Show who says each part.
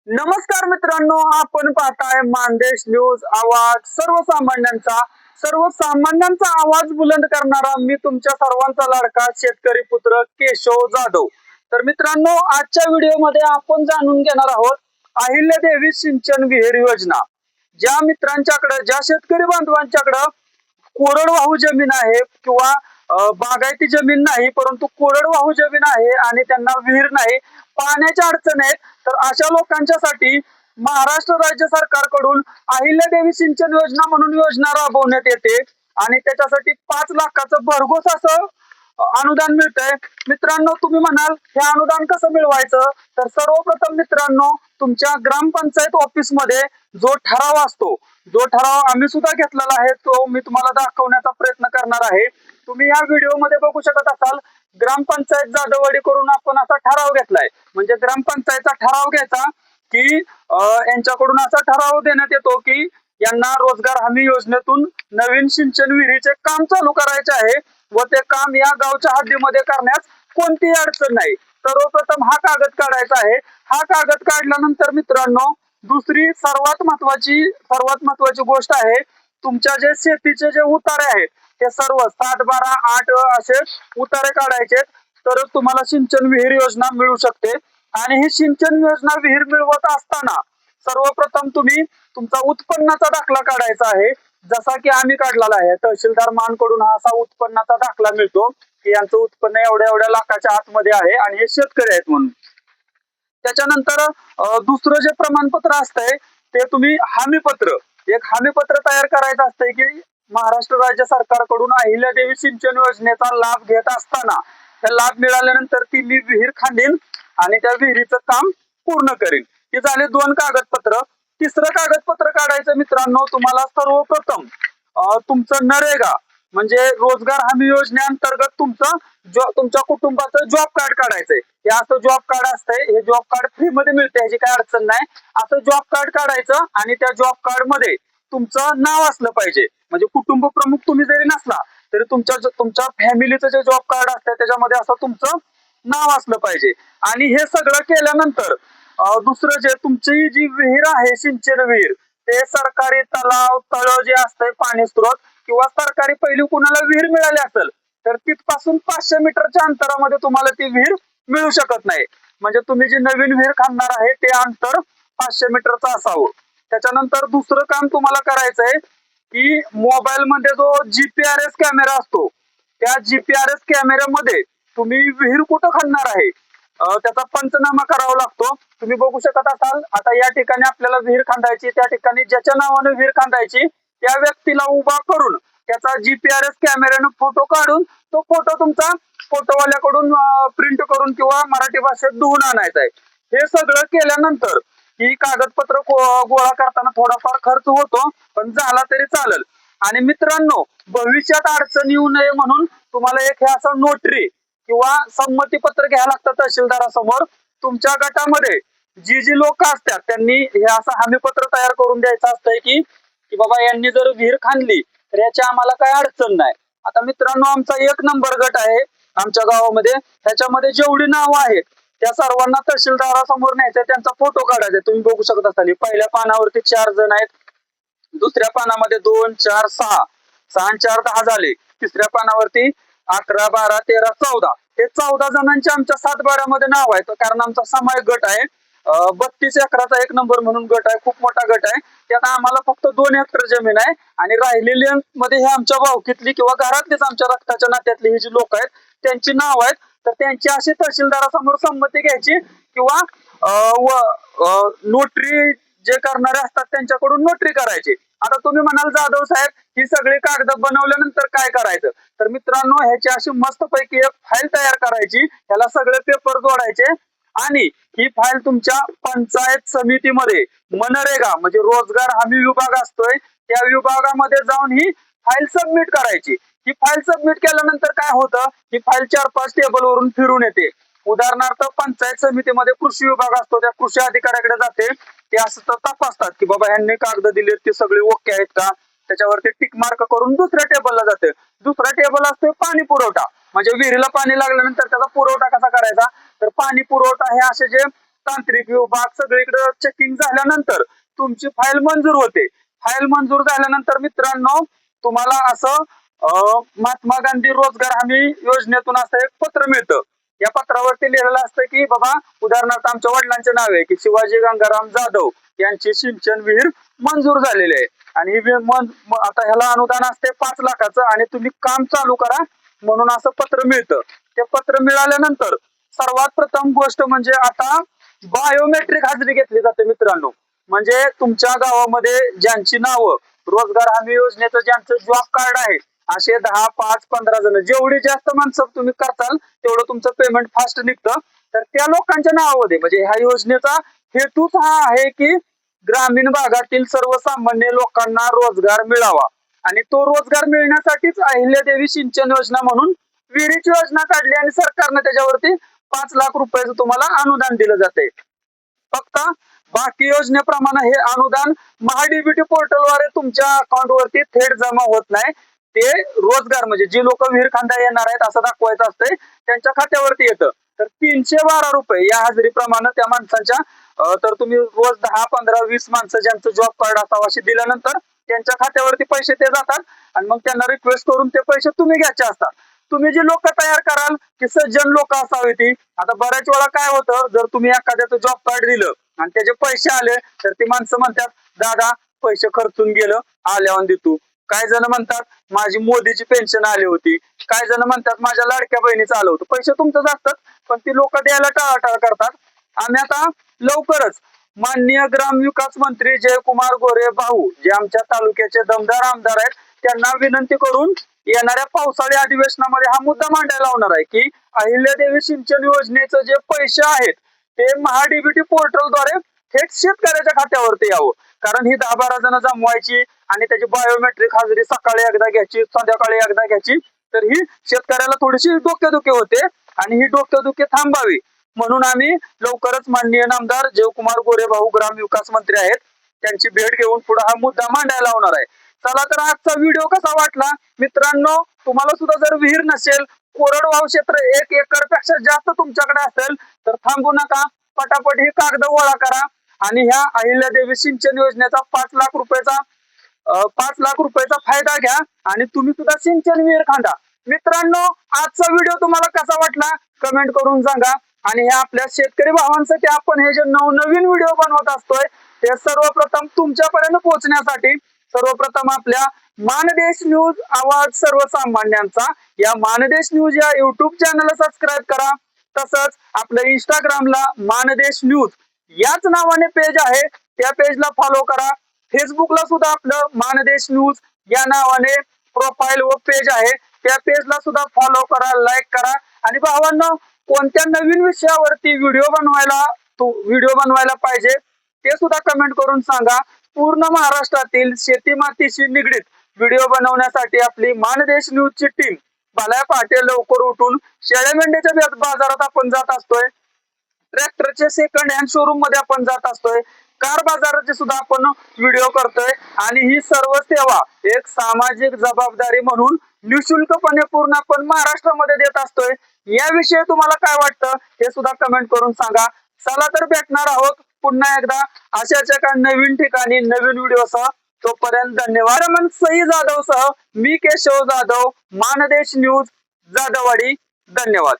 Speaker 1: नमस्कार मित्रांनो, आपण पाहताय मानदेश न्यूज आवाज सर्वसामान्यांचा. सर्वसामान्यांचा आवाज बुलंद करणारा मी तुमच्या सर्वांचा लाडका शेतकरी पुत्र केशव जाधव. तर मित्रांनो, आजच्या व्हिडिओमध्ये आपण जाणून घेणार आहोत अहिल्यादेवी सिंचन विहीर योजना. ज्या मित्रांच्याकडे, ज्या शेतकरी बांधवांच्याकडे कोरडवाहू जमीन आहे किंवा बागायती जमीन नाही परंतु कोरडवाहू जमीन आहे आणि त्यांना विहीर नाही, पाण्याच्या अडचण आहेत, तर अशा लोकांच्यासाठी महाराष्ट्र राज्य सरकारकडून अहिल्यादेवी सिंचन योजना म्हणून योजना राबवण्यात येते आणि त्याच्यासाठी 5 लाखाचं भरघोस असं अनुदान मिळतंय. मित्रांनो, तुम्ही म्हणाल हे अनुदान कसं मिळवायचं, तर सर्वप्रथम मित्रांनो, तुमच्या ग्रामपंचायत ऑफिस मध्ये जो ठराव असतो, जो ठराव आम्ही सुद्धा घेतलेला आहे, तो मी तुम्हाला दाखवण्याचा प्रयत्न करणार आहे. तुम्ही या व्हिडिओ मध्ये बघू शकत असाल, ग्रामपंचायत जाधववाडी करून आपण असा ठराव घेतलाय. म्हणजे ग्रामपंचायतचा ठराव घ्यायचा की यांच्याकडून असा ठराव देण्यात येतो की यांना रोजगार हमी योजनेतून नवीन सिंचन विहिरीचे काम चालू करायचे आहे व ते काम या गावच्या हद्दीमध्ये करण्यास कोणतीही अडचण नाही. सर्वप्रथम हा कागद काढायचा आहे. हा कागद काढल्यानंतर मित्रांनो, दुसरी सर्वात महत्वाची गोष्ट आहे, तुमच्या जे शेतीचे जे उतारे आहेत ते सर्व 7, 12, 8 असे उतारे काढायचे, तरच तुम्हाला सिंचन विहीर योजना मिळू शकते. आणि ही सिंचन योजना विहीर मिळवत असताना सर्वप्रथम तुम्ही तुमचा उत्पन्नाचा दाखला काढायचा आहे, जसा की आम्ही काढलेला आहे. तहसीलदार मानकडून हा असा उत्पन्नाचा दाखला मिळतो की यांचं उत्पन्न एवढ्या एवढ्या लाखाच्या आतमध्ये आहे आणि हे शेतकरी आहेत म्हणून. त्याच्यानंतर दुसरं जे प्रमाणपत्र असतंय ते तुम्ही हमीपत्र, एक हमीपत्र तयार करायचं असतंय की महाराष्ट्र राज्य सरकारकडून अहिल्यादेवी सिंचन योजनेचा लाभ घेत असताना त्या लाभ मिळाल्यानंतर ती मी विहीर खांदीन आणि त्या विहिरीचं काम पूर्ण करीन. हे झाले 2 कागदपत्र. तिसरं कागदपत्र काढायचं मित्रांनो, तुम्हाला सर्वप्रथम तुमचं नरेगा म्हणजे रोजगार हमी योजनेअंतर्गत तुमच्या कुटुंबाचं जॉब कार्ड काढायचंय. हे असं जॉब कार्ड असतंय, हे जॉब कार्ड फ्री मध्ये मिळते, याची काही अडचण नाही. असं जॉब कार्ड काढायचं आणि त्या जॉब कार्ड मध्ये तुमचं नाव असलं पाहिजे. म्हणजे कुटुंब प्रमुख तुम्ही जरी नसला तरी तुमच्या फॅमिलीचं जे जॉब कार्ड असतं त्याच्यामध्ये असं तुमचं नाव असलं पाहिजे. आणि हे सगळं केल्यानंतर दुसरं जे तुमची जी विहीर आहे सिंचन विहीर, ते सरकारी तलाव तळ जे असतंय पाणी स्त्रोत किंवा सरकारी पहिली कुणाला विहीर मिळाली असेल तर तिथपासून 500 मीटरच्या अंतरामध्ये तुम्हाला ती विहीर मिळू शकत नाही. म्हणजे तुम्ही जी नवीन विहीर खांदणार आहे ते अंतर 500 मीटरचं असावं. त्याच्यानंतर दुसरं काम तुम्हाला करायचं आहे की मोबाईल मध्ये जो जीपीआरएस कॅमेरा असतो, त्या जीपीआरएस कॅमेऱ्यामध्ये तुम्ही विहीर कुठं खांदणार आहे त्याचा पंचनामा करावा लागतो. तुम्ही बघू शकत असाल, आता या ठिकाणी आपल्याला विहीर खांदायची, त्या ठिकाणी ज्याच्या नावाने विहीर खांदायची त्या व्यक्तीला उभा करून त्याचा जीपीआरएस कॅमेऱ्याने फोटो काढून तो फोटो तुमचा फोटोवाल्याकडून प्रिंट करून किंवा मराठी भाषेत धुवून आणायचा आहे. हे सगळं केल्यानंतर ही कागदपत्र गोळा करताना थोडाफार खर्च होतो, पण झाला तरी चालेल. आणि मित्रांनो, भविष्यात अडचण येऊ नये म्हणून तुम्हाला एक हे असं नोटरी किंवा संमती पत्र घ्यायला लागतं तहसीलदारासमोर. तुमच्या गटामध्ये जी लोक असतात त्यांनी हे असं हमीपत्र तयार करून द्यायचं असतंय की बाबा यांनी जर विहीर खांदली तर याची आम्हाला काही अडचण नाही. आता मित्रांनो, आमचा 1 नंबर गट आहे आमच्या गावामध्ये, त्याच्यामध्ये जेवढी नावं आहेत त्या सर्वांना तहसीलदारासमोर न्यायचं, त्यांचा फोटो काढायचा. तुम्ही बघू शकत असाल, पहिल्या पानावरती 4 जण आहेत, दुसऱ्या पानामध्ये 2, 4, 6, 6 आणि 4 10 झाले, तिसऱ्या पानावरती 11, 12, 13, 14, हे 14 जणांचे आमच्या 7 बाऱ्यामध्ये नाव आहेत. कारण आमचा सामायिक गट आहे, 32 एकराचा 1 नंबर म्हणून गट आहे, खूप मोठा गट आहे. त्यात आम्हाला फक्त 2 हेक्टर जमीन आहे आणि राहिलेली मध्ये हे आमच्या भावकीतली किंवा घरातलीच आमच्या रक्ताच्या नात्यातली ही जी लोक आहेत त्यांची नाव आहेत. तर त्यांची अशी तहसीलदारासमोर संमती घ्यायची किंवा नोटरी जे करणारे असतात त्यांच्याकडून नोटरी करायची. आता तुम्ही म्हणाल जाधव साहेब, ही सगळी कागद बनवल्यानंतर काय करायचं, तर मित्रांनो, ह्याची अशी मस्तपैकी एक फाईल तयार करायची, ह्याला सगळे पेपर जोडायचे आणि ही फाईल तुमच्या पंचायत समितीमध्ये मनरेगा म्हणजे रोजगार हमी विभाग असतोय त्या विभागामध्ये जाऊन ही फाईल सबमिट करायची. ही फाईल सबमिट केल्यानंतर काय होतं, ही फाईल 4-5 टेबल वरून फिरून येते. उदाहरणार्थ पंचायत समितीमध्ये कृषी विभाग असतो, त्या कृषी अधिकाऱ्याकडे जाते, ते असं तपासतात की बाबा यांनी कागद दिलेत ते सगळे ओके आहेत का, त्याच्यावरती टिक मार्क करून दुसऱ्या टेबलला जाते. दुसरा टेबल असतो पाणी पुरवठा, म्हणजे विहिरीला पाणी लागल्यानंतर त्याचा पुरवठा कसा करायचा, तर पाणी पुरवठा हे असे जे तांत्रिक विभाग सगळीकडे चेकिंग झाल्यानंतर तुमची फाईल मंजूर होते. फाईल मंजूर झाल्यानंतर मित्रांनो तुम्हाला असं महात्मा गांधी रोजगार हमी योजनेतून असं एक पत्र मिळतं. या पत्रावरती लिहिलेलं असतं की बाबा उदाहरणार्थ आमच्या वडिलांचे नाव आहे की शिवाजी गंगाराम जाधव यांची सिंचन विहीर मंजूर झालेली आहे आणि ही आता ह्याला अनुदान असते 5 लाखाचं आणि तुम्ही काम चालू करा म्हणून असं पत्र मिळतं. ते पत्र मिळाल्यानंतर सर्वात प्रथम गोष्ट म्हणजे आता बायोमेट्रिक हजेरी घेतली जाते मित्रांनो. म्हणजे तुमच्या गावामध्ये ज्यांची नावं रोजगार हमी योजनेचं ज्यांचं जॉब कार्ड आहे असे 10, 5, 15 जण जेवढी जास्त माणसं तुम्ही करताल तेवढं तुमचं पेमेंट फास्ट निघतं. तर त्या लोकांच्या नावामध्ये म्हणजे ह्या योजनेचा हेतूच हा आहे की ग्रामीण भागातील सर्वसामान्य लोकांना रोजगार मिळावा आणि तो रोजगार मिळण्यासाठीच अहिल्यादेवी सिंचन योजना म्हणून विहिरीची योजना काढली आणि सरकारने त्याच्यावरती 5 लाख रुपयाचं तुम्हाला अनुदान दिलं जाते. फक्त बाकी योजनेप्रमाणे हे अनुदान महाडीबीटी पोर्टलद्वारे तुमच्या अकाउंटवरती थेट जमा होत नाही. ते रोजगार म्हणजे जी लोक विहीर खांदा येणार आहेत असं दाखवायचं असतंय त्यांच्या खात्यावरती येतं. तर 312 रुपये या हजेरीप्रमाणे त्या माणसांच्या तर तुम्ही रोज 10, 15, 20 माणसं ज्यांचं जॉब कार्ड असावं अशी दिल्यानंतर त्यांच्या खात्यावरती पैसे ते जातात आणि मग त्यांना रिक्वेस्ट करून ते पैसे तुम्ही घ्यायचे असतात. तुम्ही जी लोक तयार कराल की सज्जन लोक असावी ती. आता बऱ्याच वेळा काय होतं जर तुम्ही एखाद्याचं जॉब कार्ड दिलं आणि त्याचे पैसे आले तर ती माणसं म्हणतात दादा पैसे खर्चून गेलं आल्यावर देतो. काही जण म्हणतात माझी मोदीची पेन्शन आली होती. काही जण म्हणतात माझ्या लाडक्या बहिणीचं आलं होतं. पैसे तुमचंच असतात पण ती लोक द्यायला टाळाटाळ करतात. आम्ही आता लवकरच माननीय ग्रामविकास मंत्री जयकुमार गोरे भाऊ जे आमच्या तालुक्याचे दमदार आमदार आहेत त्यांना विनंती करून येणाऱ्या पावसाळी अधिवेशनामध्ये हा मुद्दा मांडायला होणार आहे की अहिल्यादेवी सिंचन योजनेचं जे पैसे आहेत ते महाडीबीटी पोर्टलद्वारे थेट शेतकऱ्याच्या खात्यावरती यावं. कारण ही 10-12 जण जमवायची आणि त्याची बायोमेट्रिक हजेरी सकाळी एकदा घ्यायची संध्याकाळी एकदा घ्यायची तर ही शेतकऱ्याला थोडीशी डोकेदुखी होते आणि ही डोकेदुखी थांबावी म्हणून आम्ही लवकरच माननीय नामदार जयकुमार गोरे भाऊ ग्रामविकास मंत्री आहेत त्यांची भेट घेऊन पुढे हा मुद्दा मांडायला होणार आहे. चला तर आजचा व्हिडिओ कसा वाटला मित्रांनो. तुम्हाला सुद्धा जर विहीर नसेल कोरडवाहू क्षेत्र 1 एकरपेक्षा जास्त तुमच्याकडे असेल तर थांबू नका. पटापट ही कागद गोळा करा आणि ह्या अहिल्यादेवी सिंचन योजनेचा 5 लाख रुपयाचा फायदा घ्या आणि तुम्ही सुद्धा सिंचन विहीर खांदा. मित्रांनो आजचा व्हिडिओ तुम्हाला कसा वाटला कमेंट करून सांगा आणि ह्या आपल्या शेतकरी भावांसाठी आपण हे जे नवनवीन व्हिडिओ बनवत असतोय ते सर्वप्रथम तुमच्यापर्यंत पोहोचण्यासाठी सर्वप्रथम आपल्या मानदेश न्यूज आवाज सर्वसामान्यांचा या मानदेश न्यूज या युट्यूब चॅनलला सबस्क्राईब करा. तसंच आपल्या इंस्टाग्रामला मानदेश न्यूज याच नावाने पेज आहे त्या पेजला फॉलो करा. फेसबुकला सुद्धा आपलं मानदेश न्यूज या नावाने प्रोफाईल व पेज आहे त्या पेजला सुद्धा फॉलो करा लाईक करा. आणि भावांनो कोणत्या नवीन विषयावरती व्हिडिओ बनवायला पाहिजे ते सुद्धा कमेंट करून सांगा. पूर्ण महाराष्ट्रातील शेतीमातीशी निगडीत व्हिडिओ बनवण्यासाठी आपली मानदेश न्यूजची टीम भल्या पहाटे लवकर उठून शेळ्या मेंढ्याच्या बाजारात आपण जात असतोय. ट्रॅक्टरचे सेकंड हँड शोरूम मध्ये आपण जात असतोय. कार बाजाराचे सुद्धा आपण व्हिडिओ करतोय आणि ही सर्व सेवा एक सामाजिक जबाबदारी म्हणून निशुल्कपणे पूर्ण आपण महाराष्ट्रामध्ये देत असतोय. याविषयी तुम्हाला काय वाटतं हे सुद्धा कमेंट करून सांगा. चला तर भेटणार आहोत पुन्हा एकदा अशाच एका नवीन ठिकाणी नवीन व्हिडिओसह. तोपर्यंत धन्यवाद. सई जाधव सह मी केशव जाधव मानदेश न्यूज जाधववाडी. धन्यवाद.